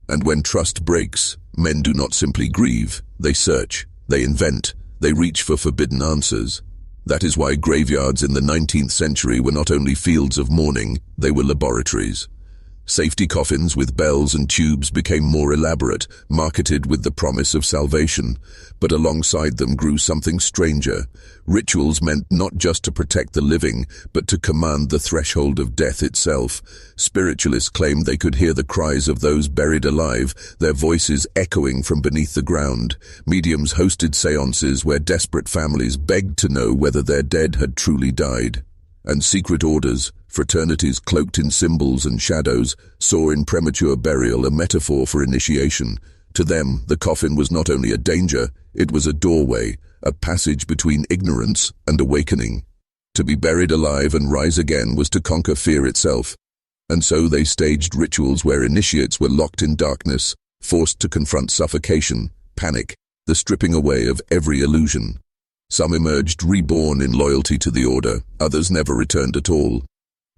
And when trust breaks, men do not simply grieve, they search. They invent, they reach for forbidden answers. That is why graveyards in the 19th century were not only fields of mourning, they were laboratories. Safety coffins with bells and tubes became more elaborate, marketed with the promise of salvation. But alongside them grew something stranger. Rituals meant not just to protect the living, but to command the threshold of death itself. Spiritualists claimed they could hear the cries of those buried alive, their voices echoing from beneath the ground. Mediums hosted seances where desperate families begged to know whether their dead had truly died. And secret orders, fraternities cloaked in symbols and shadows, saw in premature burial a metaphor for initiation. To them, the coffin was not only a danger, it was a doorway, a passage between ignorance and awakening. To be buried alive and rise again was to conquer fear itself. And so they staged rituals where initiates were locked in darkness, forced to confront suffocation, panic, the stripping away of every illusion. Some emerged reborn in loyalty to the order, others never returned at all.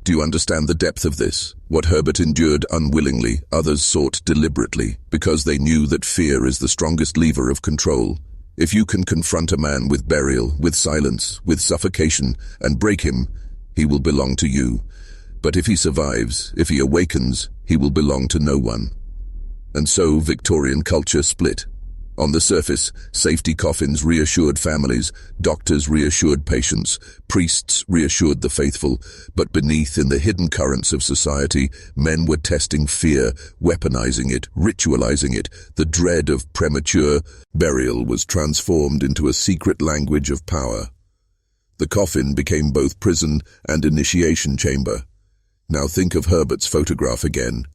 Do you understand the depth of this? What Herbert endured unwillingly, others sought deliberately, because they knew that fear is the strongest lever of control. If you can confront a man with burial, with silence, with suffocation, and break him, he will belong to you. But if he survives, if he awakens, he will belong to no one. And so Victorian culture split. On the surface, safety coffins reassured families, doctors reassured patients, priests reassured the faithful, but beneath, in the hidden currents of society, men were testing fear, weaponizing it, ritualizing it. The dread of premature burial was transformed into a secret language of power. The coffin became both prison and initiation chamber. Now think of Herbert's photograph again.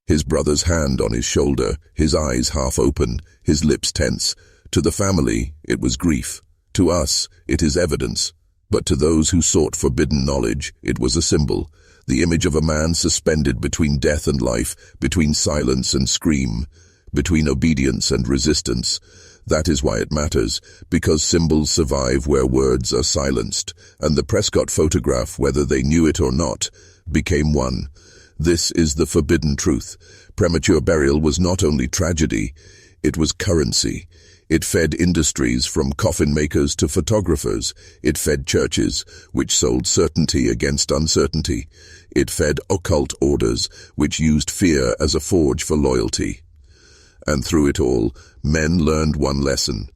His brother's hand on his shoulder, his eyes half open, his lips tense. To the family, it was grief. To us, it is evidence. But to those who sought forbidden knowledge, it was a symbol. The image of a man suspended between death and life, between silence and scream, between obedience and resistance. That is why it matters, because symbols survive where words are silenced, and the Prescott photograph, whether they knew it or not, became one. This is the forbidden truth. Premature burial was not only tragedy, it was currency. It fed industries from coffin makers to photographers. It fed churches, which sold certainty against uncertainty. It fed occult orders, which used fear as a forge for loyalty. And through it all, men learned one lesson.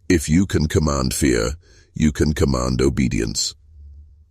If you can command fear, you can command obedience.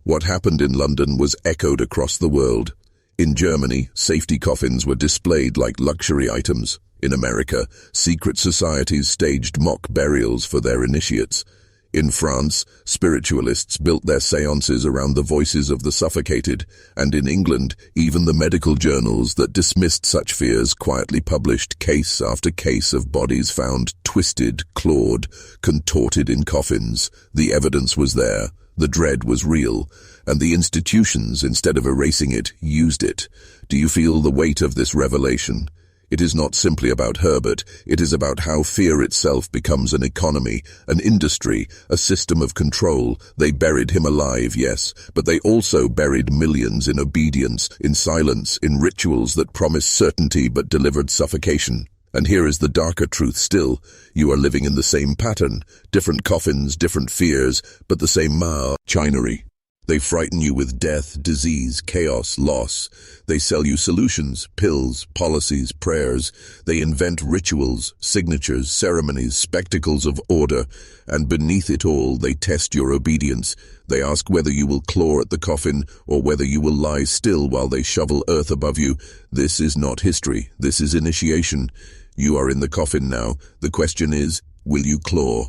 What happened in London was echoed across the world. In Germany, safety coffins were displayed like luxury items. In America, secret societies staged mock burials for their initiates. In France, spiritualists built their seances around the voices of the suffocated, and in England, even the medical journals that dismissed such fears quietly published case after case of bodies found twisted, clawed, contorted in coffins. The evidence was there. The dread was real, and the institutions, instead of erasing it, used it. Do you feel the weight of this revelation? It is not simply about Herbert, it is about how fear itself becomes an economy, an industry, a system of control. They buried him alive, yes, but they also buried millions in obedience, in silence, in rituals that promised certainty but delivered suffocation. And here is the darker truth still. You are living in the same pattern. Different coffins, different fears, but the same machinery. They frighten you with death, disease, chaos, loss. They sell you solutions, pills, policies, prayers. They invent rituals, signatures, ceremonies, spectacles of order. And beneath it all, they test your obedience. They ask whether you will claw at the coffin or whether you will lie still while they shovel earth above you. This is not history. This is initiation. You are in the coffin now. The question is, will you claw?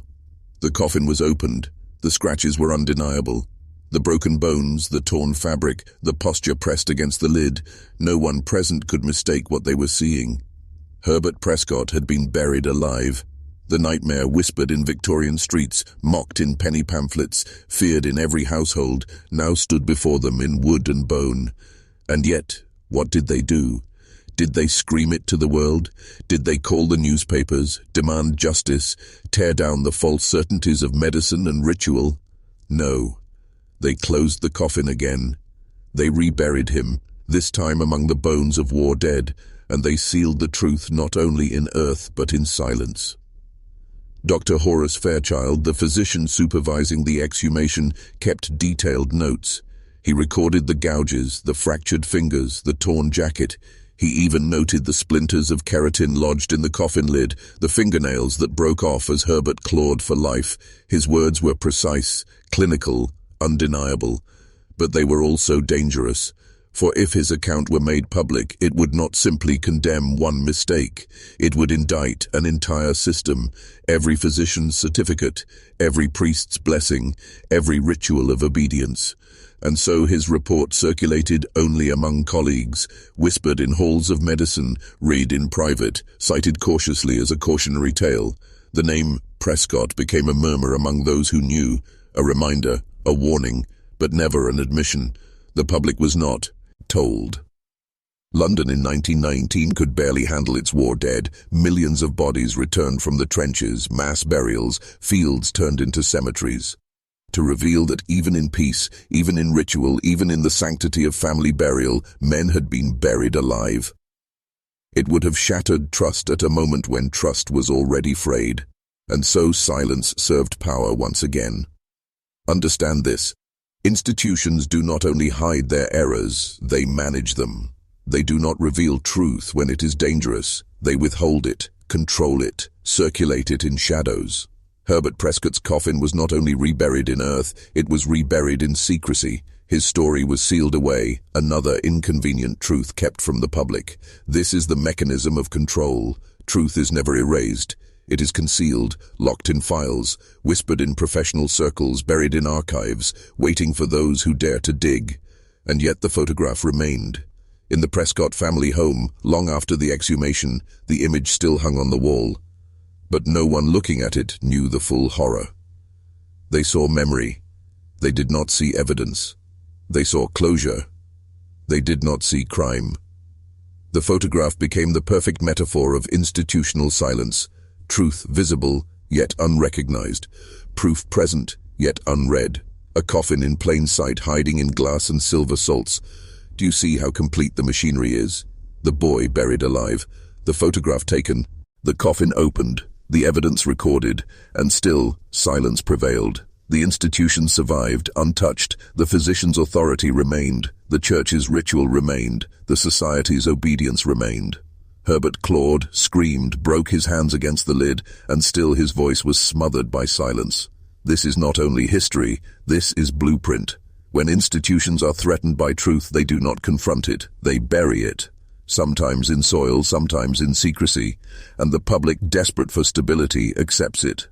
The coffin was opened. The scratches were undeniable. The broken bones, the torn fabric, the posture pressed against the lid. No one present could mistake what they were seeing. Herbert Prescott had been buried alive. The nightmare whispered in Victorian streets, mocked in penny pamphlets, feared in every household, now stood before them in wood and bone. And yet, what did they do? Did they scream it to the world? Did they call the newspapers, demand justice, tear down the false certainties of medicine and ritual? No. They closed the coffin again. They reburied him, this time among the bones of war dead, and they sealed the truth not only in earth but in silence. Dr. Horace Fairchild, the physician supervising the exhumation, kept detailed notes. He recorded the gouges, the fractured fingers, the torn jacket. He even noted the splinters of keratin lodged in the coffin lid, the fingernails that broke off as Herbert clawed for life. His words were precise, clinical, undeniable, but they were also dangerous. For if his account were made public, it would not simply condemn one mistake. It would indict an entire system, every physician's certificate, every priest's blessing, every ritual of obedience. And so his report circulated only among colleagues, whispered in halls of medicine, read in private, cited cautiously as a cautionary tale. The name Prescott became a murmur among those who knew, a reminder, a warning, but never an admission. The public was not told. London in 1919 could barely handle its war dead. Millions of bodies returned from the trenches, mass burials, fields turned into cemeteries. To reveal that even in peace, even in ritual, even in the sanctity of family burial, men had been buried alive. It would have shattered trust at a moment when trust was already frayed, and so silence served power once again. Understand this. Institutions do not only hide their errors, they manage them. They do not reveal truth when it is dangerous. They withhold it, control it, circulate it in shadows. Herbert Prescott's coffin was not only reburied in earth, it was reburied in secrecy. His story was sealed away, another inconvenient truth kept from the public. This is the mechanism of control. Truth is never erased. It is concealed, locked in files, whispered in professional circles, buried in archives, waiting for those who dare to dig. And yet the photograph remained. In the Prescott family home, long after the exhumation, the image still hung on the wall. But no one looking at it knew the full horror. They saw memory. They did not see evidence. They saw closure. They did not see crime. The photograph became the perfect metaphor of institutional silence. Truth visible, yet unrecognized. Proof present, yet unread. A coffin in plain sight hiding in glass and silver salts. Do you see how complete the machinery is? The boy buried alive. The photograph taken. The coffin opened. The evidence recorded. And still, silence prevailed. The institution survived, untouched. The physician's authority remained. The church's ritual remained. The society's obedience remained. Herbert clawed, screamed, broke his hands against the lid, and still his voice was smothered by silence. This is not only history, this is blueprint. When institutions are threatened by truth, they do not confront it, they bury it. Sometimes in soil, sometimes in secrecy, and the public, desperate for stability, accepts it.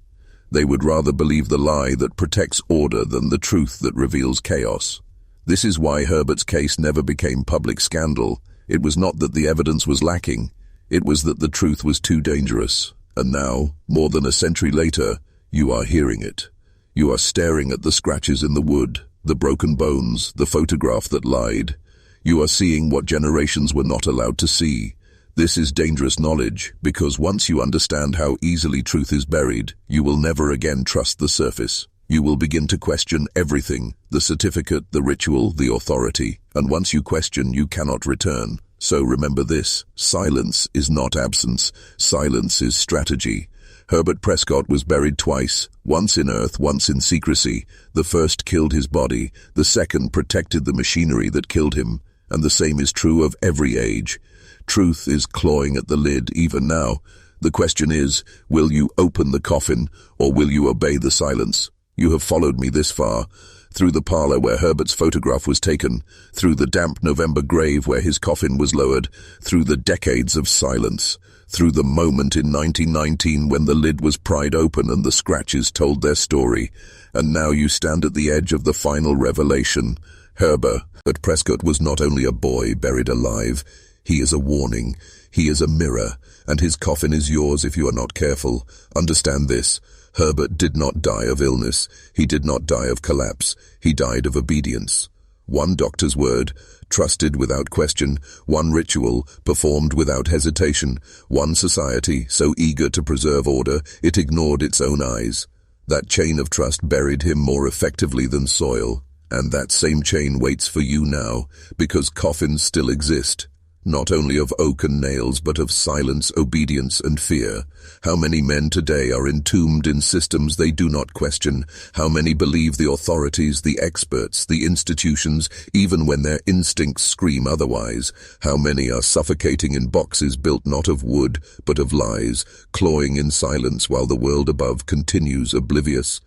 They would rather believe the lie that protects order than the truth that reveals chaos. This is why Herbert's case never became public scandal. It was not that the evidence was lacking. It was that the truth was too dangerous. And now, more than a century later, you are hearing it. You are staring at the scratches in the wood, the broken bones, the photograph that lied. You are seeing what generations were not allowed to see. This is dangerous knowledge, because once you understand how easily truth is buried, you will never again trust the surface. You will begin to question everything, the certificate, the ritual, the authority. And once you question, you cannot return. So remember this, silence is not absence. Silence is strategy. Herbert Prescott was buried twice, once in earth, once in secrecy. The first killed his body, the second protected the machinery that killed him. And the same is true of every age. Truth is clawing at the lid even now. The question is, will you open the coffin, or will you obey the silence? You have followed me this far, through the parlor where Herbert's photograph was taken, through the damp November grave where his coffin was lowered, through the decades of silence, through the moment in 1919 when the lid was pried open and the scratches told their story. And now you stand at the edge of the final revelation. Herbert Prescott was not only a boy buried alive. He is a warning. He is a mirror, and his coffin is yours if you are not careful. Understand this. Herbert did not die of illness. He did not die of collapse. He died of obedience. One doctor's word, trusted without question. One ritual, performed without hesitation. One society, so eager to preserve order, it ignored its own eyes. That chain of trust buried him more effectively than soil. And that same chain waits for you now, because coffins still exist. Not only of oak and nails, but of silence, obedience, and fear. How many men today are entombed in systems they do not question? How many believe the authorities, the experts, the institutions, even when their instincts scream otherwise? How many are suffocating in boxes built not of wood, but of lies, clawing in silence while the world above continues oblivious?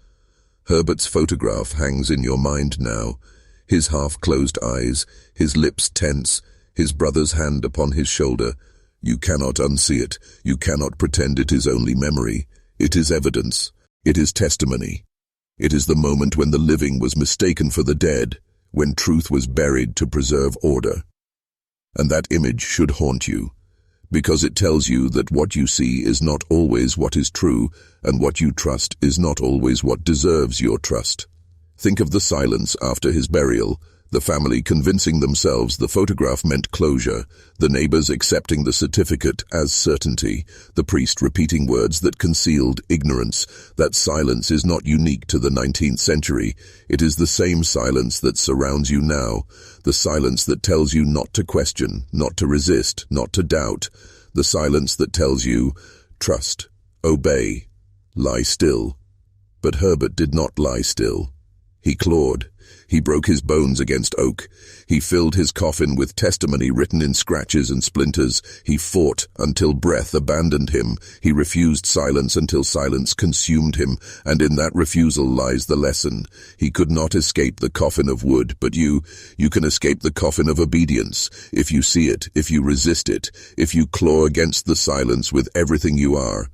Herbert's photograph hangs in your mind now. His half-closed eyes, his lips tense, his brother's hand upon his shoulder. You cannot unsee it. You cannot pretend it is only memory. It is evidence. It is testimony. It is the moment when the living was mistaken for the dead, when truth was buried to preserve order. And that image should haunt you, because it tells you that what you see is not always what is true, and what you trust is not always what deserves your trust. Think of the silence after his burial, the family convincing themselves the photograph meant closure, the neighbors accepting the certificate as certainty, the priest repeating words that concealed ignorance. That silence is not unique to the 19th century. It is the same silence that surrounds you now, the silence that tells you not to question, not to resist, not to doubt, the silence that tells you, trust, obey, lie still. But Herbert did not lie still. He clawed. He broke his bones against oak. He filled his coffin with testimony written in scratches and splinters. He fought until breath abandoned him. He refused silence until silence consumed him, and in that refusal lies the lesson. He could not escape the coffin of wood, but you can escape the coffin of obedience. If you see it, if you resist it, if you claw against the silence with everything you are.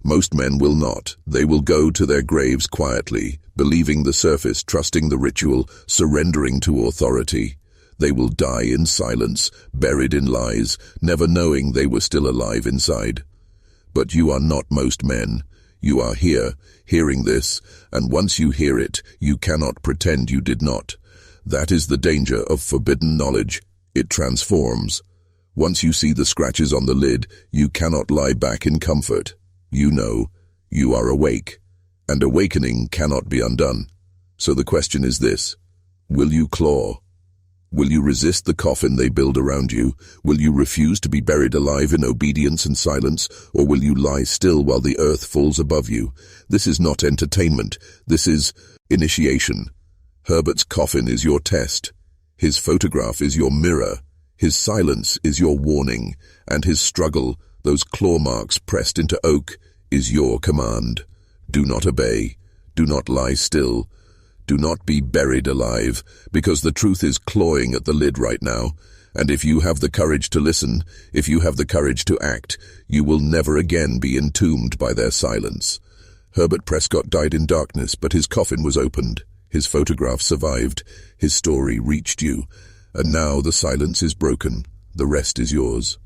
Most men will not. They will go to their graves quietly, believing the surface, trusting the ritual, surrendering to authority. They will die in silence, buried in lies, never knowing they were still alive inside. But you are not most men. You are here, hearing this, and once you hear it, you cannot pretend you did not. That is the danger of forbidden knowledge. It transforms. Once you see the scratches on the lid, you cannot lie back in comfort. You know, you are awake, and awakening cannot be undone. So the question is this: will you claw? Will you resist the coffin they build around you? Will you refuse to be buried alive in obedience and silence? Or will you lie still while the earth falls above you? This is not entertainment. This is initiation. Herbert's coffin is your test. His photograph is your mirror. His silence is your warning. And his struggle, those claw marks pressed into oak, is your command. Do not obey. Do not lie still. Do not be buried alive, because the truth is clawing at the lid right now. And if you have the courage to listen, if you have the courage to act, you will never again be entombed by their silence. Herbert Prescott died in darkness, but his coffin was opened. His photograph survived. His story reached you. And now the silence is broken. The rest is yours.